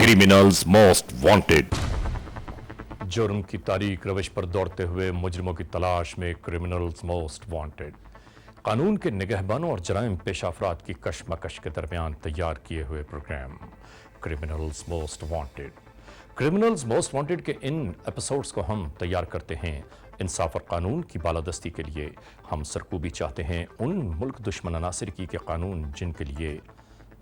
Criminals most wanted. जुर्म की तारीख रविश पर दौड़ते हुए मुजरिमों की तलाश में क्रिमिनल्स मोस्ट वांटेड। कानून के निगहबानों और जराइम पेशा अफराद की कशमकश के दरमियान तैयार किए हुए program criminals most wanted. Criminals most wanted के इन एपिसोड्स को हम तैयार करते हैं इंसाफ और कानून की बालादस्ती के लिए। हम सरकूबी चाहते हैं उन मुल्क दुश्मन अनासिर की के कानून जिनके लिए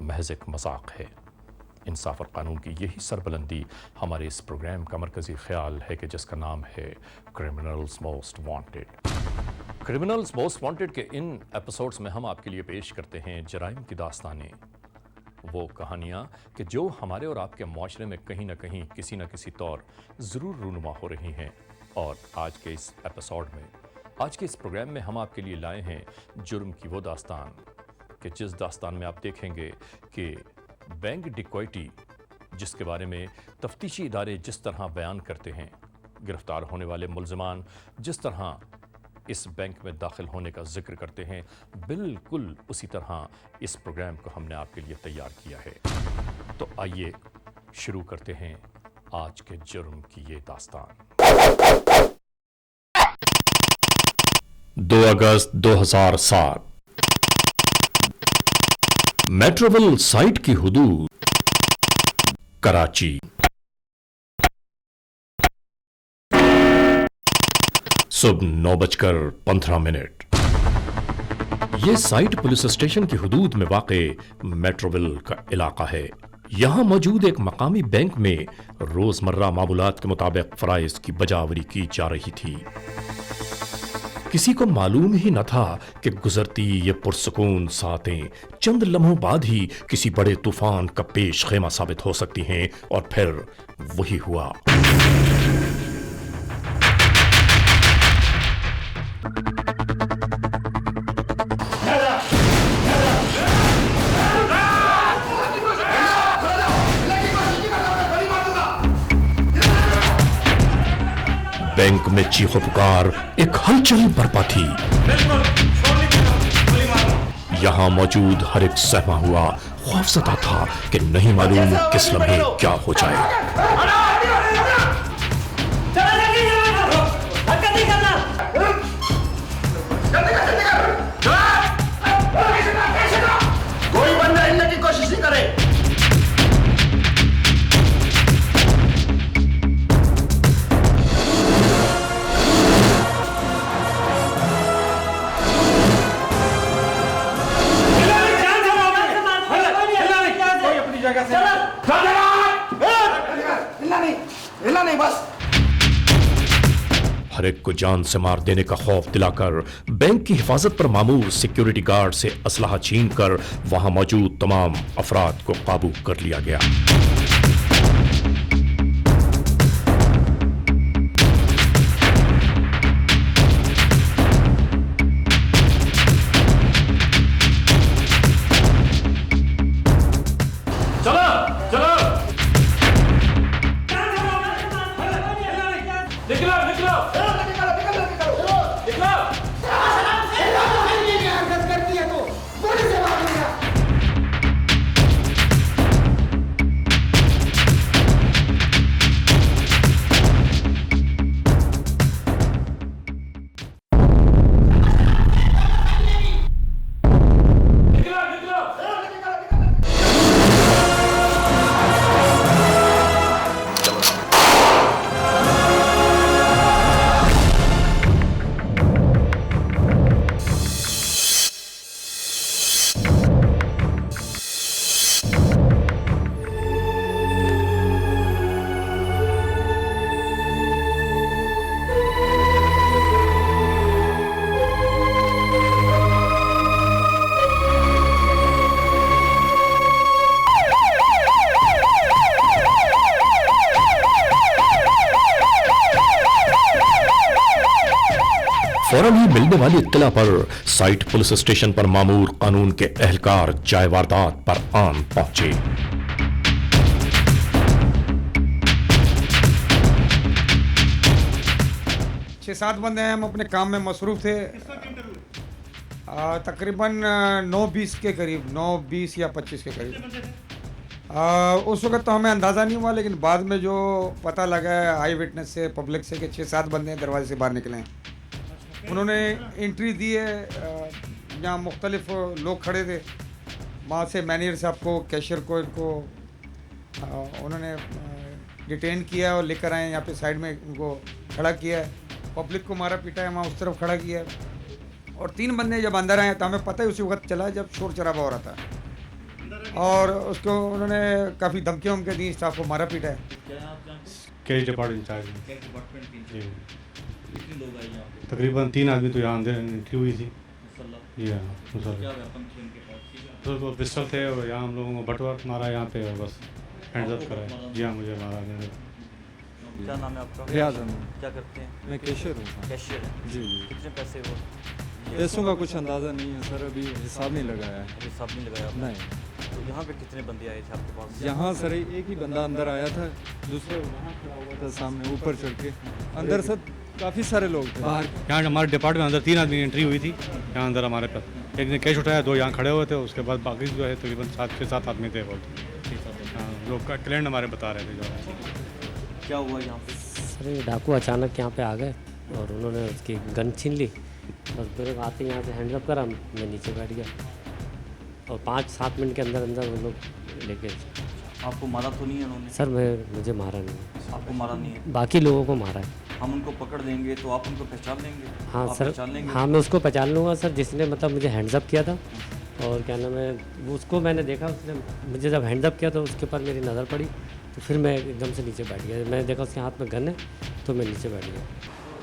महज एक मजाक है। इंसाफ और कानून की यही सरबुलंदी हमारे इस प्रोग्राम का मरकजी ख्याल है कि जिसका नाम है criminals most wanted. Criminals most wanted के इन एपिसोड्स में हम आपके लिए पेश करते हैं जराइम की दास्तानें, वो कहानियाँ कि जो हमारे और आपके माशरे में कहीं ना कहीं किसी न किसी तौर ज़रूर रूनुमा हो रही हैं। और आज के इस एपिसोड में, आज के इस प्रोग्राम में हम आपके लिए लाए हैं जुर्म की वो दास्तान कि जिस दास्तान में आप देखेंगे कि बैंक डिकॉइटी, जिसके बारे में तफ्तीशी इदारे जिस तरह बयान करते हैं, गिरफ्तार होने वाले मुल्ज़िमान जिस तरह इस बैंक में दाखिल होने का जिक्र करते हैं, बिल्कुल उसी तरह इस प्रोग्राम को हमने आपके लिए तैयार किया है। तो आइए शुरू करते हैं आज के जुर्म की ये दास्तान। 2 अगस्त 2007 मेट्रोविल साइट की हुदूद कराची। सुबह 9:15। यह साइट पुलिस स्टेशन की हुदूद में वाक़े मेट्रोविल का इलाका है। यहां मौजूद एक मकामी बैंक में रोजमर्रा मामूलात के मुताबिक फराइज की बजावरी की जा रही थी। किसी को मालूम ही न था कि गुजरती ये पुरसुकून सातें चंद लम्हों बाद ही किसी बड़े तूफान का पेश खेमा साबित हो सकती हैं। और फिर वही हुआ। बैंक में चीखो पुकार, एक हलचल बरपा थी। यहां मौजूद हर एक सहमा हुआ खौफजदा था कि नहीं मालूम किस लम्हे क्या हो जाए। कोई बंदा हिलने की कोशिश नहीं करे। हिलना नहीं बस। हर एक को जान से मार देने का खौफ दिलाकर बैंक की हिफाजत पर मामूर सिक्योरिटी गार्ड से असलहा छीनकर वहां मौजूद तमाम अफराद को काबू कर लिया गया। फौरन ही मिलने वाली इत्तला पर साइट पुलिस स्टेशन पर मामूर कानून के एहलकार जाए वारदात पर आन पहुंचे। 6-7 बंदे हैं, हम अपने काम में मसरूफ थे। तकरीबन 9-20 के करीब, 9-20 या 25 के करीब। उस वक्त तो हमें अंदाज़ा नहीं हुआ, लेकिन बाद में जो पता लगा है आई विटनेस से, पब्लिक से, कि 6-7 बंदे दरवाजे से बाहर निकले हैं। उन्होंने एंट्री दी है, यहाँ मुख्तलिफ लोग खड़े थे, वहाँ से मैनेजर साहब को, कैशियर को, इनको उन्होंने डिटेन किया और लेकर आए यहाँ पे साइड में इनको खड़ा किया है। पब्लिक को मारा पीटा है, वहाँ उस तरफ खड़ा किया है। और 3 बंदे जब अंदर आए तो हमें पता ही उसी वक्त चला जब शोर शराबा हो रहा था, और उसको उन्होंने काफ़ी धमकियाँ उनके दी, स्टाफ को मारा पीटा है। कैश डिपार्टमेंट इंचार्ज जी। तकरीबन 3 आदमी तो यहाँ अंदर एंट्री हुई थी जी। हाँ मुसल्ला तो पिस्टल थे, और यहाँ हम लोगों को बटवर मारा यहाँ पे, और बस हैंड्स अप कराया जी। हाँ मुझे मारा। क्या नाम है आपका? रियाज अहमद। क्या करते हैं? मैं कैशियर हूँ। कैशियर है। जी जी। कितने पैसे वो? पैसों का कुछ अंदाज़ा नहीं है सर, अभी हिसाब नहीं लगाया है। हिसाब नहीं लगाया आपने? नहीं। तो यहाँ पे कितने बंदे आए थे आपके पास? यहाँ सर एक ही बंदा अंदर आया था, दूसरे वहाँ खड़ा हुआ था सामने ऊपर चढ़ के। अंदर सर काफ़ी सारे लोग थे बाहर। यहाँ हमारे डिपार्टमेंट अंदर 3 आदमी एंट्री हुई थी यहाँ अंदर हमारे पास। एक ने कैश उठाया, 2 यहाँ खड़े हुए थे, उसके बाद बाकी जो है तकरीबन 6-7 आदमी थे बहुत। हाँ लोग का क्लाइंट हमारे बता रहे थे जो है। क्या हुआ यहाँ पे? सर ये डाकू अचानक यहाँ पे आ गए और उन्होंने उसकी गन छीन ली, बस मेरे को आते ही यहाँ से हैंडअप करा, मैं नीचे बैठ गया, और 5-7 मिनट के अंदर अंदर वो लोग लेके। आपको मारा तो नहीं है उन्होंने? सर मुझे मारा नहीं, आपको मारा नहीं है? बाकी लोगों को मारा है। हम उनको पकड़ लेंगे तो आप उनको पहचान लेंगे? हाँ आप सर, पहचान लेंगे? हाँ मैं उसको पहचान लूँगा सर, जिसने मतलब मुझे हैंड्सअप किया था। और क्या नाम है, उसको मैंने देखा, उसने मुझे जब हैंड्सअप किया तो उसके ऊपर मेरी नज़र पड़ी, तो फिर मैं एकदम से नीचे बैठ गया। मैंने देखा उसके हाथ में गन है, तो मैं नीचे बैठ गया।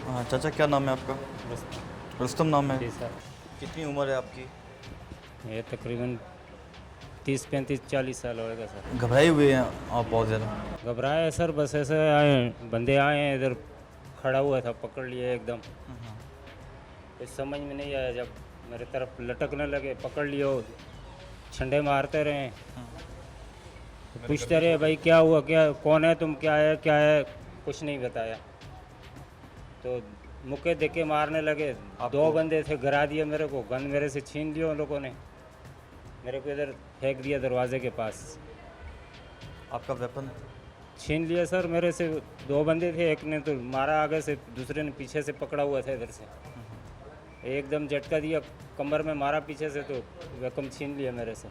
हाँ चाचा, क्या नाम है आपका? रुस्तम नाम है। जी सर। कितनी उम्र है आपकी? ये तकरीबन 30-35-40 साल होएगा सर। घबराए हुए हैं आप बहुत ज़्यादा? घबराए सर, बस ऐसे आए, बंदे आए हैं, इधर खड़ा हुआ था, पकड़ लिए एकदम। कुछ समझ में नहीं आया, जब मेरे तरफ लटकने लगे, पकड़ लियो, छंडे मारते रहे, तो पूछते रहे भाई क्या हुआ, क्या कौन है तुम, क्या है, कुछ नहीं बताया, तो मुक्के दे के मारने लगे। 2 बंदे थे, गिरा दिए मेरे को, गन मेरे से छीन लिया उन लोगों ने, मेरे को इधर फेंक दिया दरवाजे के पास। आपका वेपन? छीन लिया सर मेरे से। 2 बंदे थे, एक ने तो मारा आगे से, दूसरे ने पीछे से पकड़ा हुआ था इधर से, एकदम झटका दिया, कमर में मारा पीछे से, तो वेपन छीन लिया मेरे से।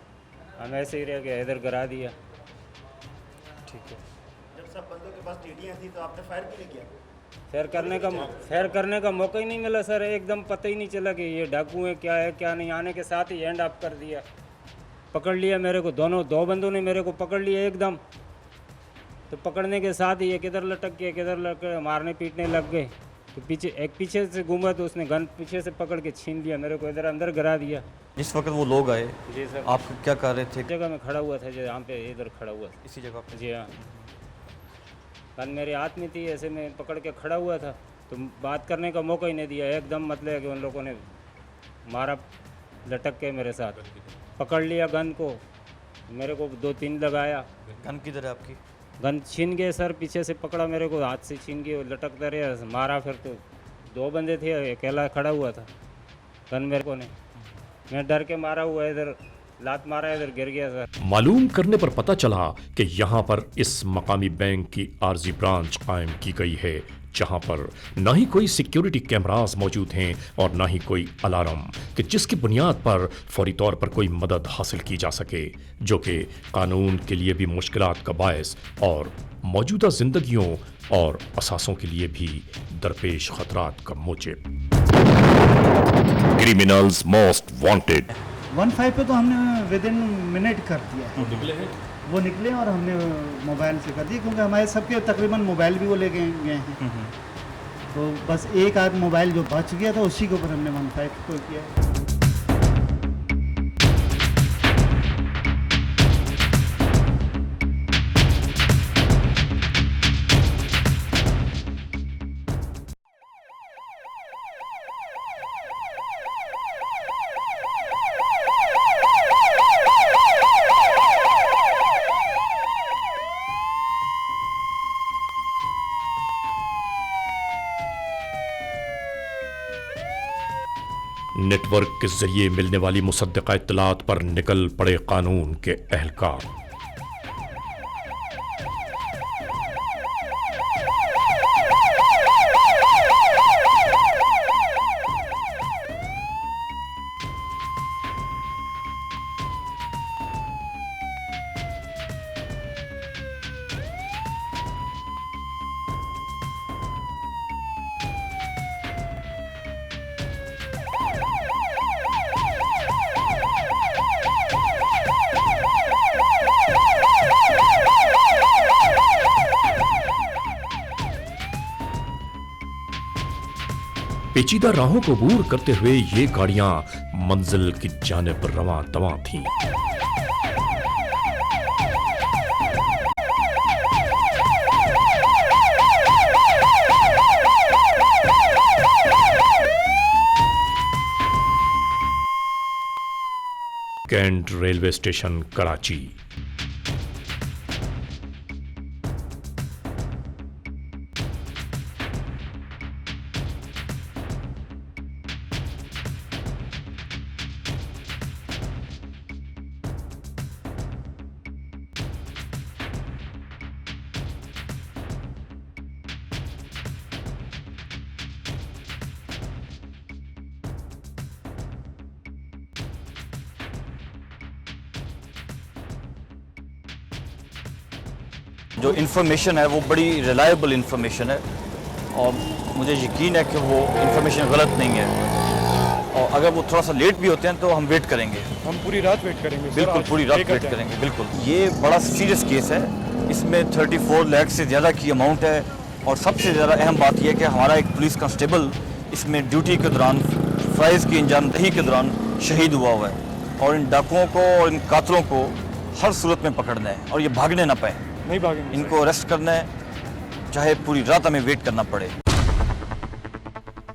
हम ऐसे ही रह गए, इधर गिरा दिया। ठीक है। जब सब बंदों के पास टीडियां थी तो आपने फायर क्यों नहीं किया? फेयर करने का मौका ही नहीं मिला सर, एकदम पता ही नहीं चला कि ये डाकू है, क्या है क्या नहीं। आने के साथ ही हैंड ऑफ कर दिया, पकड़ लिया मेरे को। 2 बंदों ने मेरे को पकड़ लिया एकदम, तो पकड़ने के साथ ही ये किधर लटक गए, किधर लटक, मारने पीटने लग गए। तो पीछे से घूमा, तो उसने गन पीछे से पकड़ के छीन लिया मेरे को, इधर अंदर गिरा दिया। जिस वक्त वो लोग आए, जी सर। आप क्या कर रहे थे? जगह में खड़ा हुआ था, जो यहाँ पे इधर खड़ा हुआ था। इसी जगह पे? जी हाँ, गन मेरे हाथ में थी, ऐसे में पकड़ के खड़ा हुआ था, तो बात करने का मौका ही नहीं दिया एकदम। मतलब कि उन लोगों ने मारा लटक के मेरे साथ, पकड़ लिया गन को, मेरे को 2-3 लगाया। गन किधर है आपकी? गन छीन गए सर, पीछे से पकड़ा मेरे को, हाथ से छीन गए, लटकता रहे, मारा। फिर तो 2 बंदे थे, अकेला खड़ा हुआ था, गन मेरे को ने, मैं डर के मारा हुआ, इधर लात मारा, इधर गिर गया सर। मालूम करने पर पता चला कि यहाँ पर इस मकामी बैंक की आर्जी ब्रांच कायम की गई है, जहाँ पर न ही कोई सिक्योरिटी कैमरास मौजूद हैं और न ही कोई अलार्म कि जिसकी बुनियाद पर फौरी तौर पर कोई मदद हासिल की जा सके, जो कि कानून के लिए भी मुश्किलात का बायस और मौजूदा जिंदगियों और असासों के लिए भी दरपेश खतरात का मूजिब। क्रिमिनल्स मोस्ट वांटेड 15 पे तो हमने विद इन मिनट कर दिया। वो निकले और हमने मोबाइल से कर दिया, क्योंकि हमारे सबके तकरीबन मोबाइल भी वो ले गए हैं। तो बस एक आध मोबाइल जो बच गया था, उसी के ऊपर हमने 15 को किया। नेटवर्क के जरिए मिलने वाली मुसद्दक़ा इत्तलात पर निकल पड़े कानून के एहलकार। पेचीदा राहों को अबूर करते हुए ये गाड़ियां मंजिल की जानिब रवां तवां थीं। Cantt railway station Karachi. जो इन्फॉर्मेशन है वो बड़ी रिलायबल इन्फॉर्मेशन है और मुझे यकीन है कि वो इन्फॉर्मेशन गलत नहीं है। और अगर वो थोड़ा सा लेट भी होते हैं तो हम वेट करेंगे, हम पूरी रात वेट करेंगे सर, बिल्कुल आज पूरी रात लेकर वेट जाएंगे। करेंगे। बिल्कुल, ये बड़ा सीरियस केस है, इसमें 34 लाख से ज़्यादा की अमाउंट है। और सबसे ज़्यादा अहम बात यह है कि हमारा एक पुलिस कांस्टेबल इसमें ड्यूटी के दौरान फ़राइज़ की अंजामदही के दौरान शहीद हुआ है। और इन डाकुओं को और इन कातलों को हर सूरत में पकड़ना है और ये भागने ना पाए, नहीं भागेंगे। इनको अरेस्ट करना है, चाहे पूरी रात हमें वेट करना पड़े।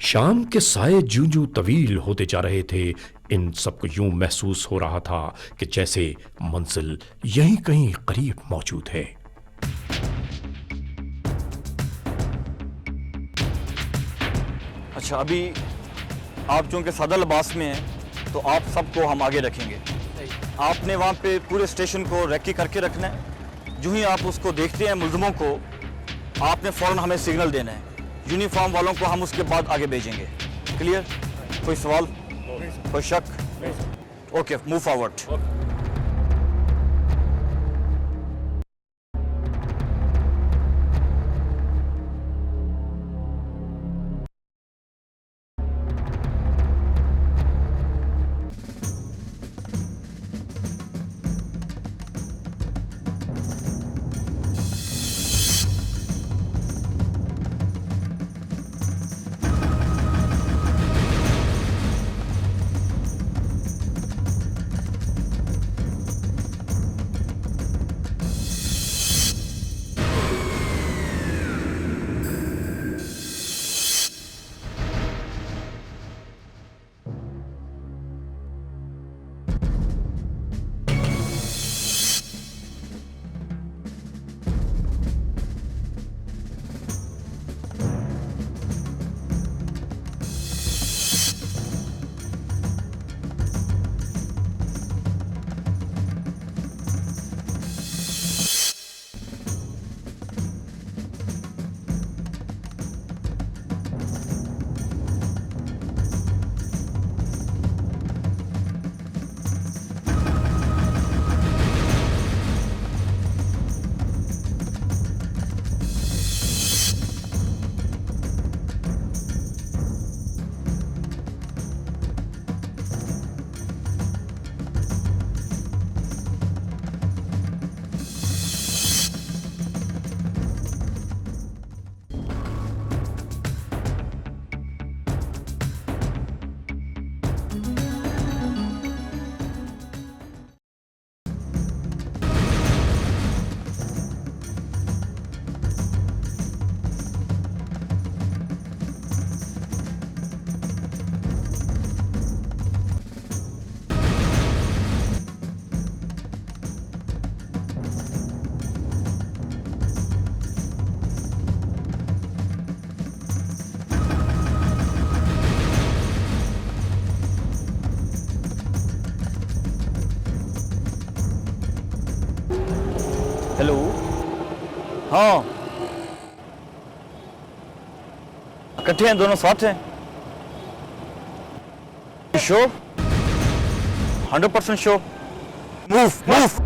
शाम के साए जूं-जूं तवील होते जा रहे थे, इन सबको यूं महसूस हो रहा था कि जैसे मंजिल यहीं कहीं करीब मौजूद है। अच्छा, अभी आप चूंकि सादा लिबास में हैं तो आप सबको हम आगे रखेंगे। आपने वहाँ पे पूरे स्टेशन को रेकी करके रखना है। जो ही आप उसको देखते हैं मुल्ज़िमों को, आपने फ़ौरन हमें सिग्नल देना है। यूनिफॉर्म वालों को हम उसके बाद आगे भेजेंगे। क्लियर? कोई सवाल, कोई शक? Okay, move forward. हेलो, हाँ, इकट्ठे हैं, दोनों साथ हैं। Show 100% show. Move move.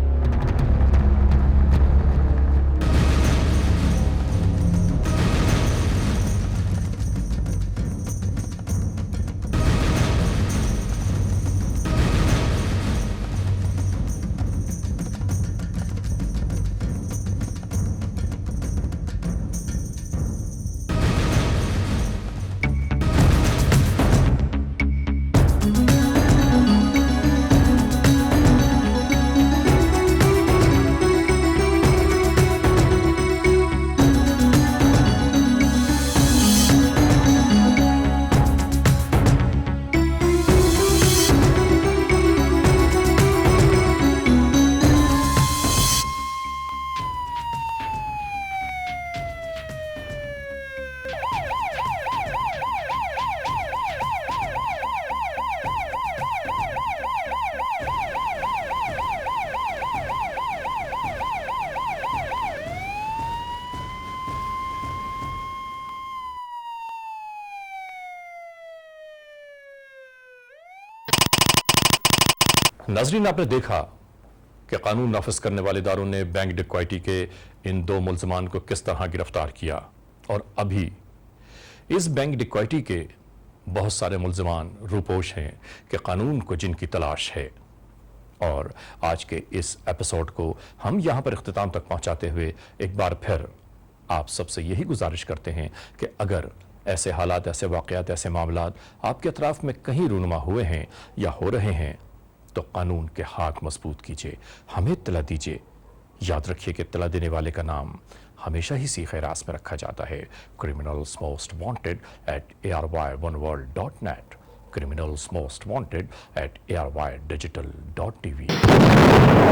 नाजरीन, आपने देखा कि कानून नाफिज करने वाले इदारों ने बैंक डकैती के इन 2 मुल्जमान को किस तरह गिरफ्तार किया, और अभी इस बैंक डकैती के बहुत सारे मुल्जमान रूपोश हैं कि कानून को जिनकी तलाश है। और आज के इस एपिसोड को हम यहां पर इख्तिताम तक पहुंचाते हुए एक बार फिर आप सबसे यही गुजारिश करते हैं कि अगर ऐसे हालात, ऐसे वाक़यात, ऐसे मामलात आपके अतराफ में कहीं रूनुमा हुए हैं या हो रहे हैं तो कानून के हाथ मजबूत कीजिए, हमें इत्तला दीजिए। याद रखिए कि इत्तला देने वाले का नाम हमेशा ही सीखे रास में रखा जाता है। Criminals most wanted @ARY1world.net, criminals most wanted @ARYdigital.tv।